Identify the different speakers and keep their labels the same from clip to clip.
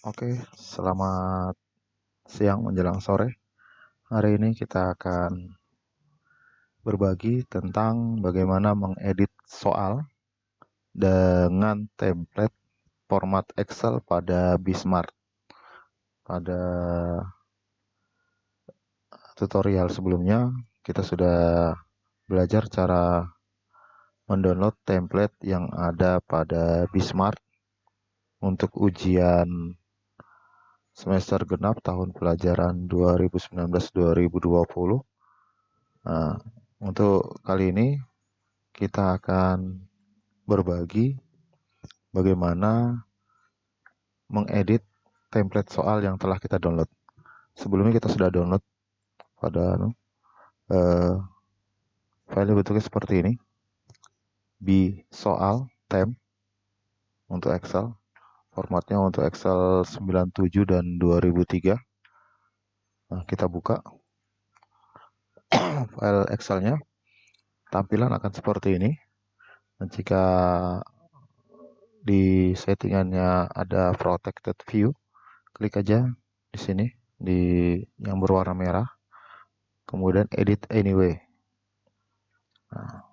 Speaker 1: Oke, selamat siang menjelang sore. Hari ini kita akan berbagi tentang bagaimana mengedit soal dengan template format Excel pada Bismart. Pada tutorial sebelumnya, kita sudah belajar cara mendownload template yang ada pada Bismart untuk ujian semester genap tahun pelajaran 2019-2020. Nah, untuk kali ini kita akan berbagi bagaimana mengedit template soal yang telah kita download. Sebelumnya kita sudah download pada file bentuknya seperti ini, soal temp untuk Excel. Formatnya untuk Excel 97 dan 2003. Nah, kita buka file Excelnya. Tampilan akan seperti ini. Dan jika di settingannya ada protected view, klik aja di sini di yang berwarna merah, kemudian edit anyway. Nah,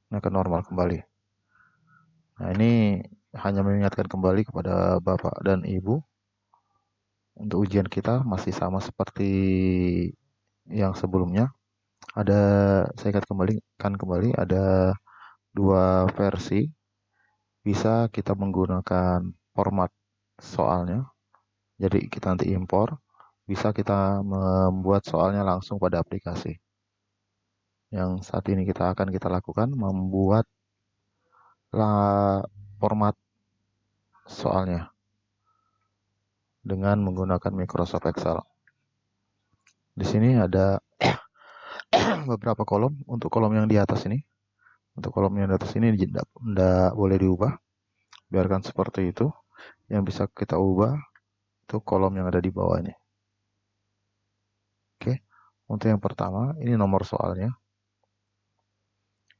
Speaker 1: ini akan normal kembali. Nah, ini hanya mengingatkan kembali kepada Bapak dan Ibu untuk ujian kita masih sama seperti yang sebelumnya. Saya ingatkan kembali ada dua versi. Bisa kita menggunakan format soalnya, jadi kita nanti impor. Bisa kita membuat soalnya langsung pada aplikasi. Yang saat ini kita lakukan membuat format soalnya dengan menggunakan Microsoft Excel. Di sini ada beberapa kolom. Untuk kolom yang di atas ini, tidak boleh diubah, biarkan seperti itu. Yang bisa kita ubah itu kolom yang ada di bawah ini. Oke, untuk yang pertama ini nomor soalnya.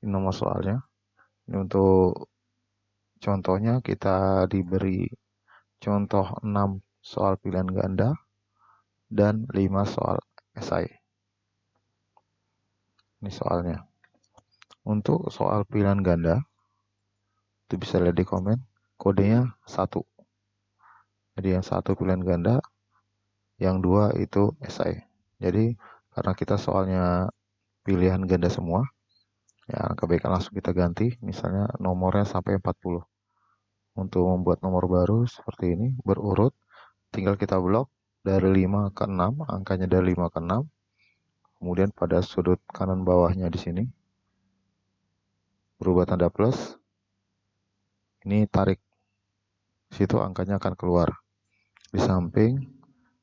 Speaker 1: Ini untuk contohnya kita diberi contoh 6 soal pilihan ganda dan 5 soal esai. Ini soalnya. Untuk soal pilihan ganda, itu bisa lihat di komen, kodenya 1. Jadi yang 1 pilihan ganda, yang 2 itu esai. Jadi karena kita soalnya pilihan ganda semua, ya kebaikan langsung kita ganti, misalnya nomornya sampai 40. Untuk membuat nomor baru seperti ini, berurut, tinggal kita blok dari 5 ke 6, angkanya dari 5 ke 6. Kemudian pada sudut kanan bawahnya di sini, berubah tanda plus. Ini tarik. Situ angkanya akan keluar. Di samping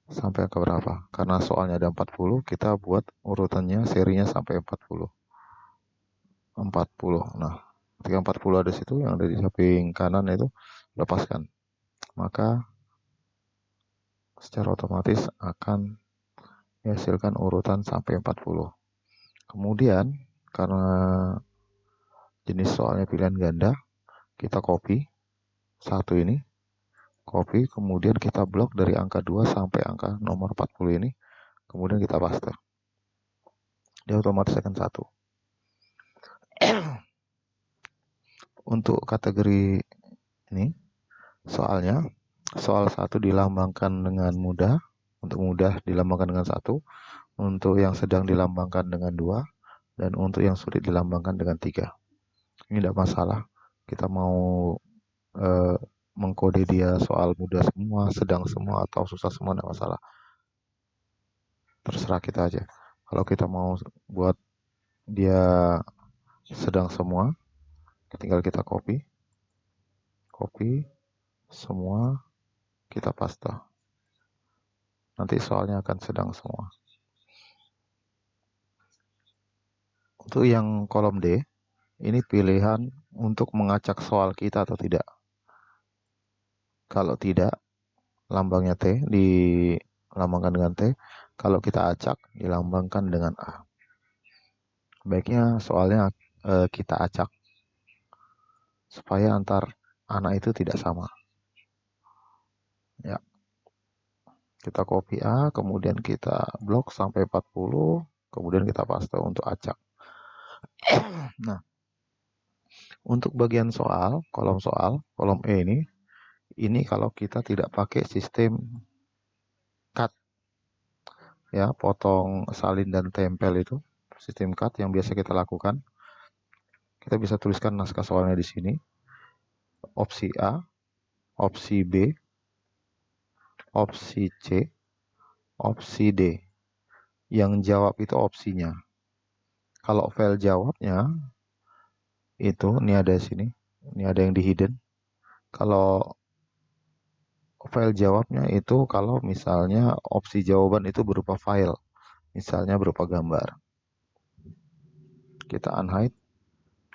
Speaker 1: sampai angka berapa? Karena soalnya ada 40, kita buat urutannya serinya sampai 40. Nah, ketika 40 ada situ, yang ada di samping kanan itu lepaskan. Maka secara otomatis akan menghasilkan urutan sampai 40. Kemudian karena jenis soalnya pilihan ganda, kita copy 1 ini, kemudian kita blok dari angka 2 sampai angka nomor 40 ini, kemudian kita paste. Dia otomatis akan 1. Untuk kategori ini, soalnya soal 1 dilambangkan dengan mudah. Untuk mudah dilambangkan dengan 1, untuk yang sedang dilambangkan dengan 2, dan untuk yang sulit dilambangkan dengan 3. Ini tidak masalah. Kita mau mengkode dia soal mudah semua, sedang semua, atau susah semua, tidak masalah. Terserah kita aja. Kalau kita mau buat dia sedang semua, tinggal kita copy semua, kita paste. Nanti soalnya akan sedang semua. Untuk yang kolom D, ini pilihan untuk mengacak soal kita atau tidak. Kalau tidak, lambangnya T, dilambangkan dengan T. Kalau kita acak, dilambangkan dengan A. Baiknya soalnya kita acak, supaya antar anak itu tidak sama. Ya. Kita copy A, kemudian kita blok sampai 40, kemudian kita paste untuk acak. Nah, untuk bagian soal, kolom E ini kalau kita tidak pakai sistem cut, ya, potong, salin, dan tempel itu, sistem cut yang biasa kita lakukan, kita bisa tuliskan naskah soalnya di sini. Opsi A, opsi B, opsi C, opsi D. Yang jawab itu opsinya. Kalau file jawabnya itu ini ada di sini. Ini ada yang di hidden. Kalau file jawabnya itu kalau misalnya opsi jawaban itu berupa file, misalnya berupa gambar. Kita unhide.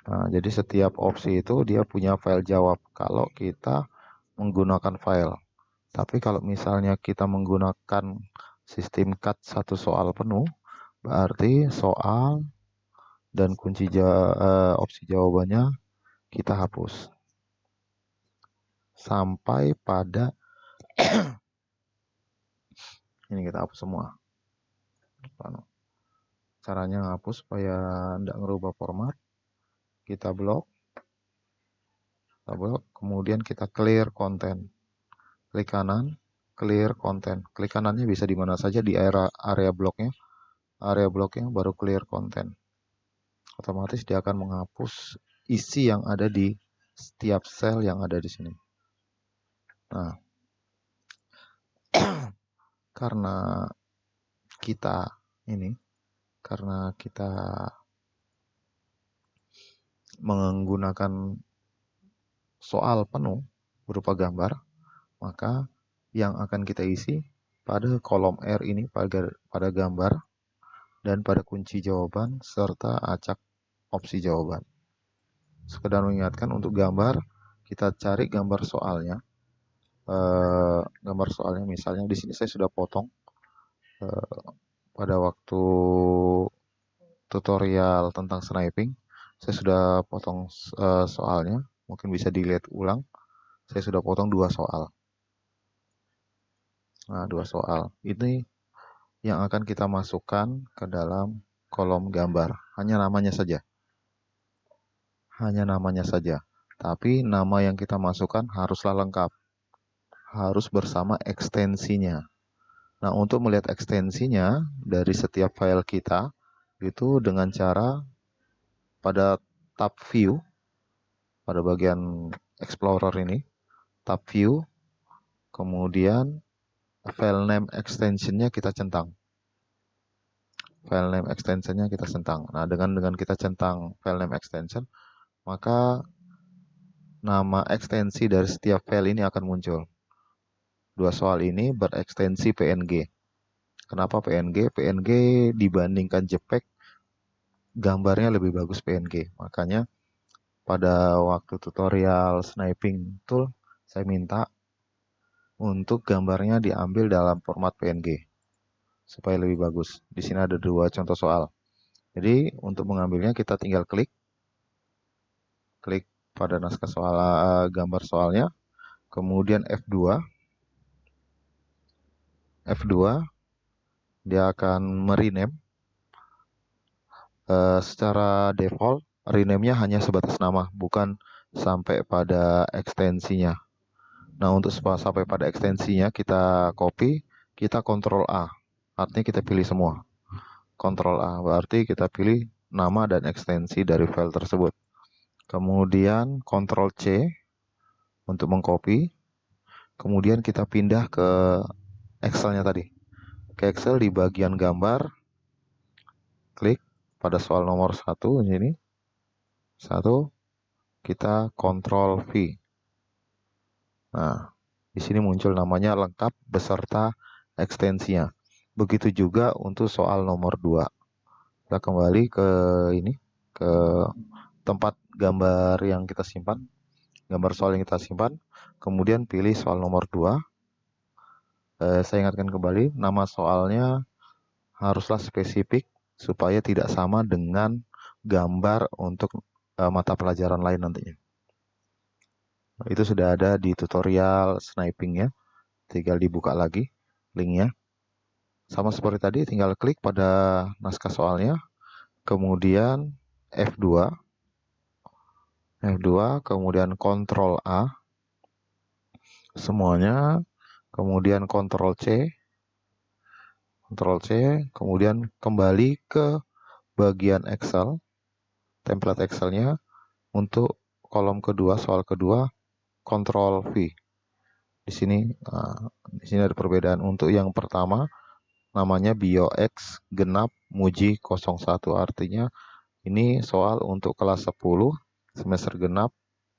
Speaker 1: Nah, jadi setiap opsi itu dia punya file jawab kalau kita menggunakan file. Tapi kalau misalnya kita menggunakan sistem cut satu soal penuh, berarti soal dan kunci opsi jawabannya kita hapus. Sampai pada ini kita hapus semua. Caranya hapus supaya tidak ngerubah format. Kita blok, kemudian kita clear content. Klik kanan, clear content. Klik kanannya bisa di mana saja di area bloknya. Area bloknya baru clear content. Otomatis dia akan menghapus isi yang ada di setiap sel yang ada di sini. Nah, karena kita menggunakan soal penuh berupa gambar, maka yang akan kita isi pada kolom R ini pada gambar dan pada kunci jawaban serta acak opsi jawaban. Sekedar mengingatkan, untuk gambar kita cari gambar soalnya. Gambar soalnya misalnya di sini saya sudah potong pada waktu tutorial tentang sniping. Saya sudah potong soalnya, mungkin bisa dilihat ulang. Saya sudah potong 2 soal. Nah, 2 soal ini yang akan kita masukkan ke dalam kolom gambar. Hanya namanya saja. Tapi nama yang kita masukkan haruslah lengkap. Harus bersama ekstensinya. Nah, untuk melihat ekstensinya dari setiap file kita, itu dengan cara pada tab view, pada bagian explorer ini, tab view, kemudian file name extensionnya kita centang. Nah, dengan kita centang file name extension, maka nama ekstensi dari setiap file ini akan muncul. 2 soal ini berekstensi PNG. Kenapa PNG? PNG dibandingkan JPEG, gambarnya lebih bagus PNG. Makanya pada waktu tutorial sniping tool, saya minta untuk gambarnya diambil dalam format PNG supaya lebih bagus. Di sini ada 2 contoh soal. Jadi untuk mengambilnya kita tinggal klik pada naskah soal, gambar soalnya, kemudian F2, dia akan merename. Secara default rename-nya hanya sebatas nama, bukan sampai pada ekstensinya. Nah, untuk sampai pada ekstensinya kita copy, kita Ctrl A. Artinya kita pilih semua. Ctrl A berarti kita pilih nama dan ekstensi dari file tersebut. Kemudian Ctrl C untuk mengcopy. Kemudian kita pindah ke Excel-nya tadi. Ke Excel di bagian gambar, klik pada soal nomor 1 ini. 1, kita Ctrl V. Nah, di sini muncul namanya lengkap beserta ekstensinya. Begitu juga untuk soal nomor 2. Kita kembali ke ke tempat gambar yang kita simpan, gambar soal yang kita simpan, kemudian pilih soal nomor 2. Saya ingatkan kembali, nama soalnya haruslah spesifik supaya tidak sama dengan gambar untuk mata pelajaran lain nantinya. Itu sudah ada di tutorial sniping ya, tinggal dibuka lagi. linknya. Sama seperti tadi, tinggal klik pada naskah soalnya, kemudian F2, kemudian Ctrl A, semuanya, kemudian Ctrl C, kemudian kembali ke bagian Excel, template Excelnya, untuk kolom kedua, soal kedua, Ctrl V. Di sini ada perbedaan. Untuk yang pertama, namanya BioX genap Muji 01, artinya ini soal untuk kelas 10 semester genap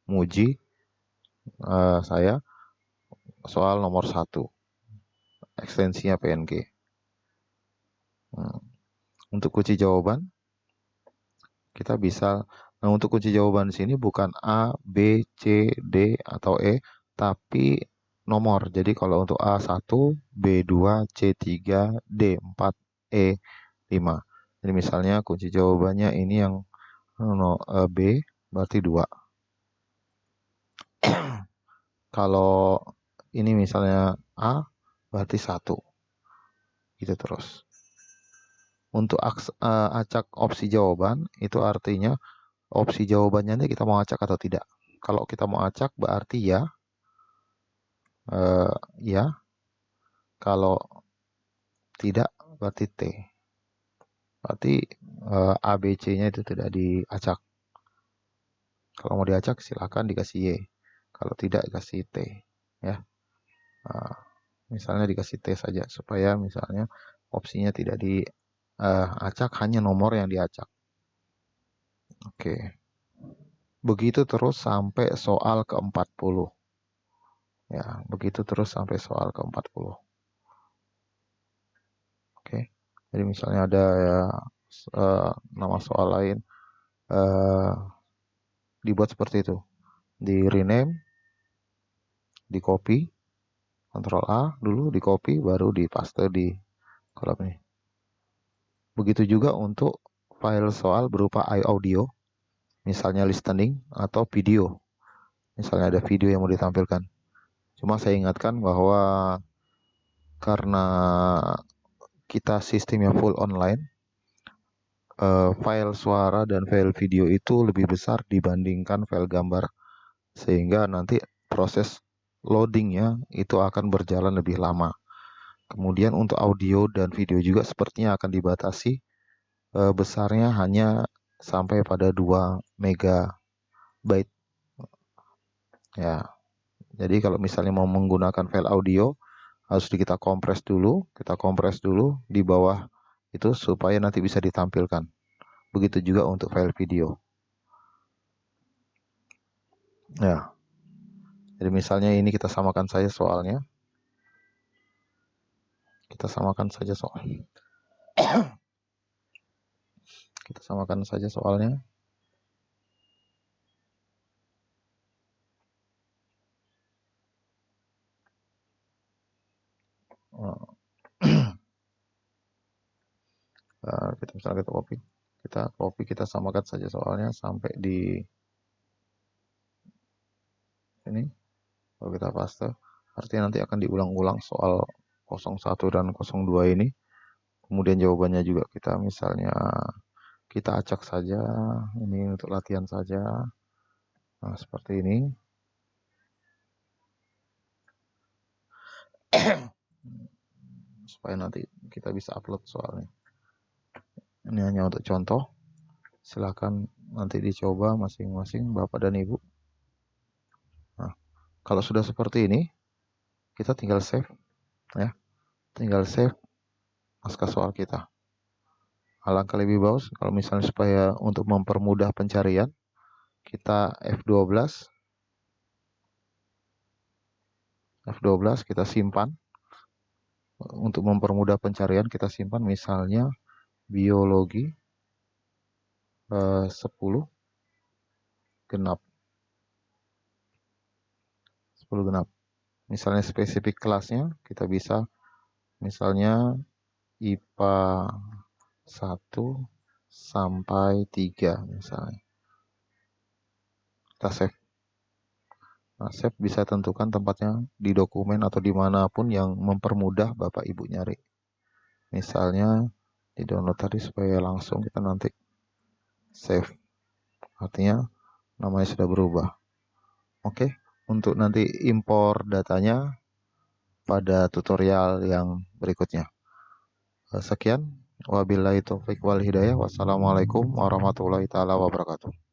Speaker 1: Muji, saya soal nomor 1, ekstensinya PNG. Untuk kunci jawaban kita bisa, untuk kunci jawaban di sini bukan A, B, C, D atau E, tapi nomor. Jadi kalau untuk A1, B2, C3, D4, E5. Jadi misalnya kunci jawabannya ini yang B, berarti 2. Kalau ini misalnya A, berarti 1. Gitu terus. Untuk acak opsi jawaban, itu artinya opsi jawabannya ini kita mau acak atau tidak. Kalau kita mau acak berarti ya. Ya. Kalau tidak berarti T. Berarti A, B, C-nya itu tidak diacak. Kalau mau diacak silakan dikasih Y. Kalau tidak dikasih T. Ya. Misalnya dikasih T saja supaya misalnya opsinya tidak diacak, hanya nomor yang diacak. Oke. Begitu terus sampai soal ke-40. Ya, begitu terus sampai soal ke-40. Oke. Jadi misalnya ada ya, nama soal lain dibuat seperti itu. Di rename, di copy, Ctrl A dulu, di copy, baru di paste di kolom ini. Begitu juga untuk file soal berupa audio, misalnya listening atau video. Misalnya ada video yang mau ditampilkan. Cuma saya ingatkan bahwa karena kita sistemnya full online, file suara dan file video itu lebih besar dibandingkan file gambar. Sehingga nanti proses loadingnya itu akan berjalan lebih lama. Kemudian untuk audio dan video juga sepertinya akan dibatasi, besarnya hanya sampai pada 2 megabyte. Ya, jadi kalau misalnya mau menggunakan file audio, harus kita kompres dulu di bawah itu supaya nanti bisa ditampilkan. Begitu juga untuk file video. Ya, jadi misalnya ini kita samakan saja soalnya. Kita samakan saja soalnya. Kita copy, kita samakan saja soalnya sampai di sini. Kalau kita paste, artinya nanti akan diulang-ulang soal 01 dan 02 ini. Kemudian jawabannya juga kita misalnya kita acak saja, ini untuk latihan saja. Nah, seperti ini. Supaya nanti kita bisa upload soalnya. Ini hanya untuk contoh. Silakan nanti dicoba masing-masing Bapak dan Ibu. Nah, kalau sudah seperti ini, kita tinggal save, ya. Tinggal save naskah soal kita. Alangkah lebih bagus kalau misalnya supaya untuk mempermudah pencarian, kita F12 kita simpan. Untuk mempermudah pencarian kita simpan misalnya biologi 10 genap. Misalnya spesifik kelasnya kita bisa misalnya IPA 1 sampai 3 misalnya. Kita save. Nah, save bisa tentukan tempatnya di dokumen atau dimanapun yang mempermudah Bapak Ibu nyari. Misalnya di download tadi supaya langsung kita nanti save. Artinya namanya sudah berubah. Oke, untuk nanti impor datanya pada tutorial yang berikutnya. Sekian, wabillahi taufiq wal hidayah. Wassalamualaikum warahmatullahi taala wabarakatuh.